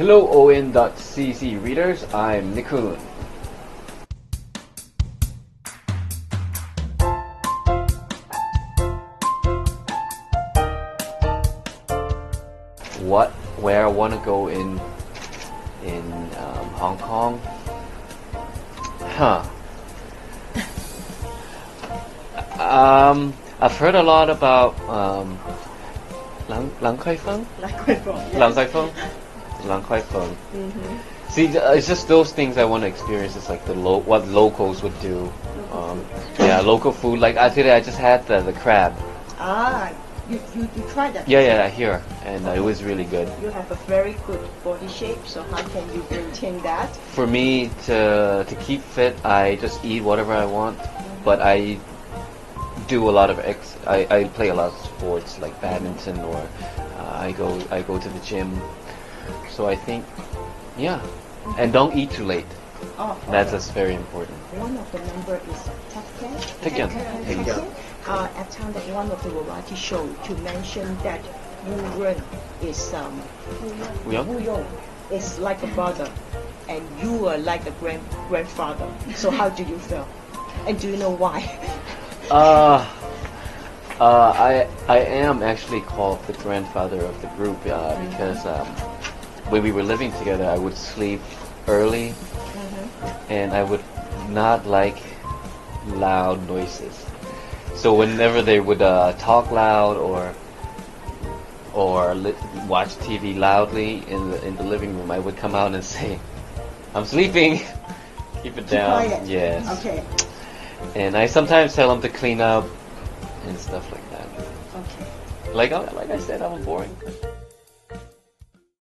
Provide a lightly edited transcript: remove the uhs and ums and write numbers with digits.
Hello on.cc readers, I'm Nichkhun. Where I want to go in Hong Kong? Huh. I've heard a lot about Lang Kai Feng? Lang Kai Feng? Lang Kai Feng. See, it's just those things I want to experience. It's like what locals would do. Yeah, local food. Like today, I just had the crab. Ah, you tried that? Yeah, here, and it was really good. You have a very good body shape, so how can you maintain that? For me to keep fit, I just eat whatever I want, but I do a lot of I play a lot of sports like badminton, or I go to the gym. So I think, yeah, and don't eat too late. Oh, okay. That's very important. One of the member is Tekken. At time that one of the variety show to mention that Wu Ren is Wu is like a brother, and you are like a grandfather. So how do you feel? And do you know why? I am actually called the grandfather of the group because when we were living together, I would sleep early, and I would not like loud noises. So whenever they would talk loud or watch TV loudly in the living room, I would come out and say, "I'm sleeping. Keep it down." Quiet. Yes. Okay. And I sometimes tell them to clean up and stuff like that. Okay. Like I said, I'm boring.